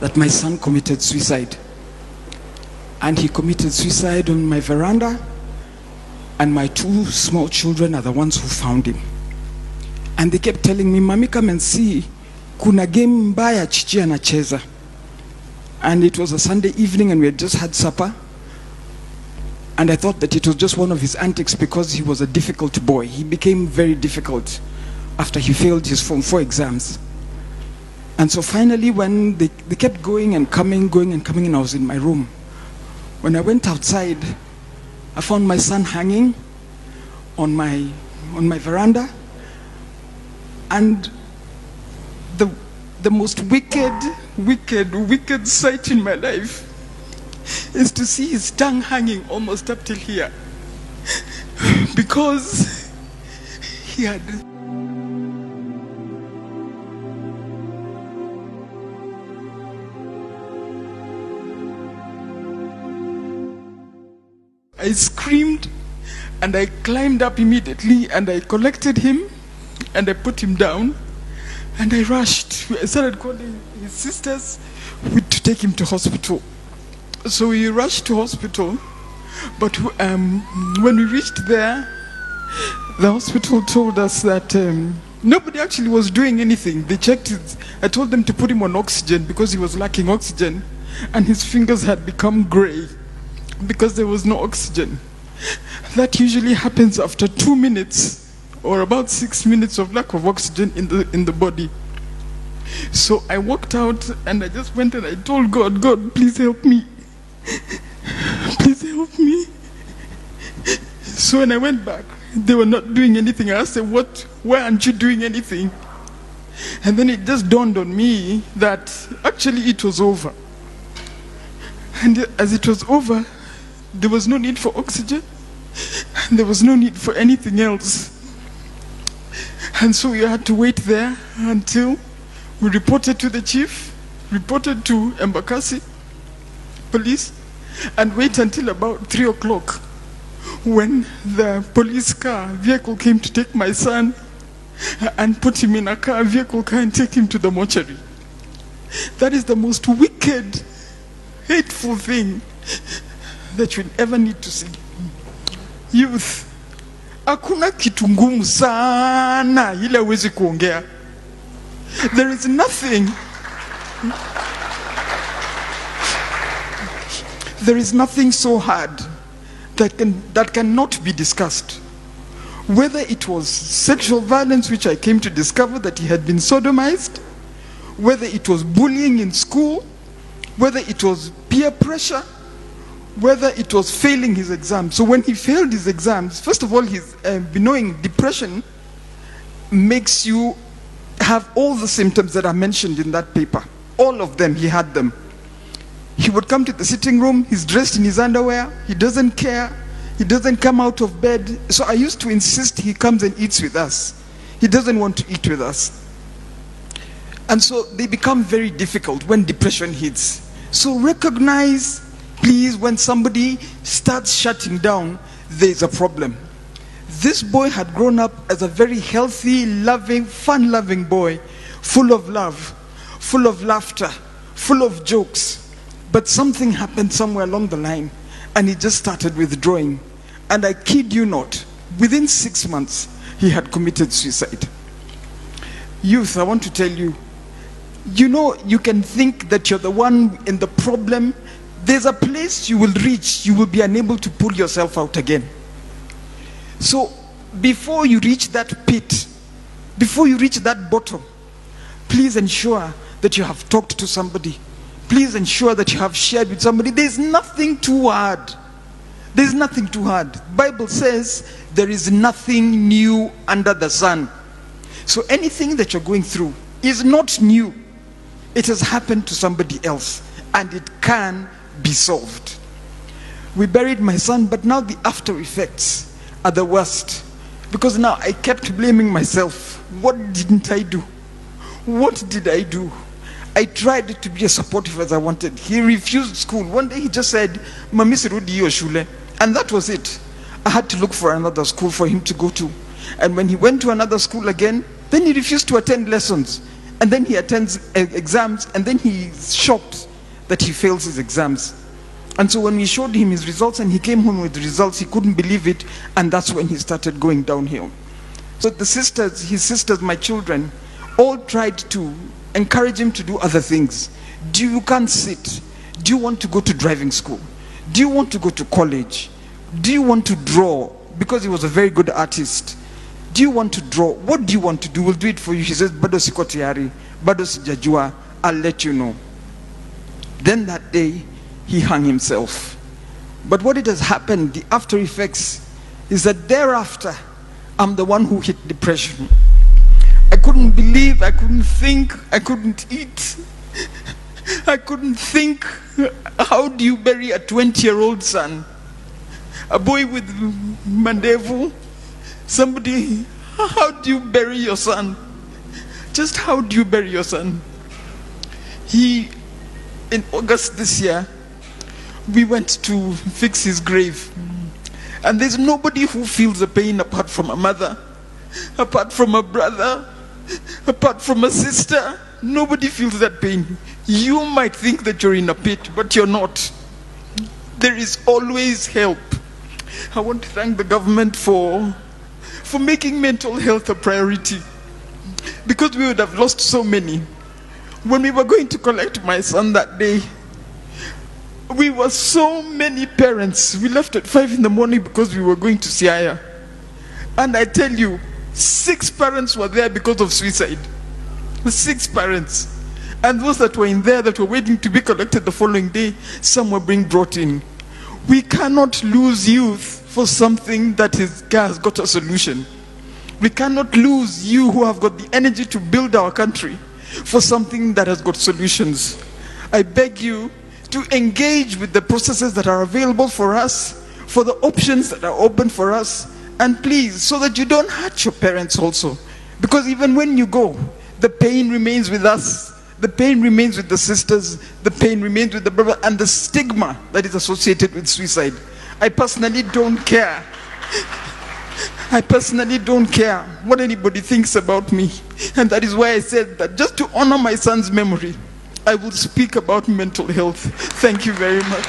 that my son committed suicide. And he committed suicide on my veranda, and my 2 small children are the ones who found him. And they kept telling me, "Mami, come and see, kuna game mbaya chichi anacheza." And it was a Sunday evening and we had just had supper. And I thought that it was just one of his antics because he was a difficult boy. He became very difficult after he failed his Form 4 exams. And so finally, when they kept going and coming, and I was in my room. When I went outside, I found my son hanging on my veranda. And the most wicked sight in my life is to see his tongue hanging almost up till here, because he had I screamed and I climbed up immediately and I collected him and I put him down and I rushed. I started calling his sisters to take him to hospital. So we rushed to hospital, but when we reached there, the hospital told us that nobody actually was doing anything. They checked it. I told them to put him on oxygen because he was lacking oxygen, and his fingers had become gray because there was no oxygen. That usually happens after 2 minutes or about 6 minutes of lack of oxygen in the body. So I walked out and I just went and I told God, "God, please help me. Please help me." So when I went back, they were not doing anything. I asked them, "Why aren't you doing anything?" And then it just dawned on me that actually it was over. And as it was over, there was no need for oxygen. And there was no need for anything else. And so we had to wait there until we reported to the chief, reported to Embakasi police, and wait until about 3 o'clock when the police vehicle came to take my son and put him in a vehicle car and take him to the mortuary. That is the most wicked, hateful thing that you'll ever need to see. Youth, hakuna kitu ngumu sana ile huwezi kuongea. There is nothing. There is nothing so hard that cannot be discussed. Whether it was sexual violence, which I came to discover that he had been sodomized, whether it was bullying in school, whether it was peer pressure, whether it was failing his exams. So when he failed his exams, first of all, his knowing depression makes you have all the symptoms that are mentioned in that paper. All of them, he had them. He would come to the sitting room, he's dressed in his underwear, he doesn't care, he doesn't come out of bed. So I used to insist he comes and eats with us. He doesn't want to eat with us. And so they become very difficult when depression hits. So recognize, please, when somebody starts shutting down, there's a problem. This boy had grown up as a very healthy, loving, fun-loving boy, full of love, full of laughter, full of jokes. But something happened somewhere along the line, and he just started withdrawing. And I kid you not, within 6 months, he had committed suicide. Youth, I want to tell you, you know, you can think that you're the one in the problem. There's a place you will reach, you will be unable to pull yourself out again. So before you reach that pit, before you reach that bottom, please ensure that you have talked to somebody. Please ensure that you have shared with somebody. There's nothing too hard. There's nothing too hard. The Bible says there is nothing new under the sun. So anything that you're going through is not new. It has happened to somebody else, and it can be solved. We buried my son, but now the after effects are the worst, because now I kept blaming myself. What didn't I do? What did I do? I tried to be as supportive as I wanted. He refused school. One day he just said, "Mami sirudi hiyo shule." And that was it. I had to look for another school for him to go to. And when he went to another school again, then he refused to attend lessons. And then he attends exams, and then he's shocked that he fails his exams. And so when we showed him his results and he came home with the results, he couldn't believe it, and that's when he started going downhill. So the sisters, his sisters, my children, all tried to encourage him to do other things. You can't sit. Do you want to go to driving school? Do you want to go to college? Do you want to draw? Because he was a very good artist. Do you want to draw? What do you want to do? We'll do it for you. He says, bado siko tayari, bado sijajua, I'll let you know. Then that day, he hung himself. But what it has happened, the after effects, is that thereafter, I'm the one who hit depression. I couldn't believe, I couldn't think, I couldn't eat. I couldn't think, how do you bury a 20-year-old son? A boy with mandevu? Somebody, how do you bury your son? Just how do you bury your son? In August this year, we went to fix his grave. And there's nobody who feels the pain apart from a mother, apart from a brother, apart from a sister. Nobody feels that pain. You might think that you're in a pit, but you're not. There is always help. I want to thank the government for making mental health a priority, because we would have lost so many. When we were going to collect my son that day, we were so many parents. We left at 5 in the morning because we were going to Siaya. And I tell you, 6 parents were there because of suicide. 6 parents. And those that were in there that were waiting to be collected the following day, some were being brought in. We cannot lose youth for something that has got a solution. We cannot lose you who have got the energy to build our country for something that has got solutions. I beg you to engage with the processes that are available for us, for the options that are open for us, and please, so that you don't hurt your parents also. Because even when you go, the pain remains with us. The pain remains with the sisters, the pain remains with the brother, and the stigma that is associated with suicide. I personally don't care. I personally don't care what anybody thinks about me. And that is why I said that just to honor my son's memory, I will speak about mental health. Thank you very much.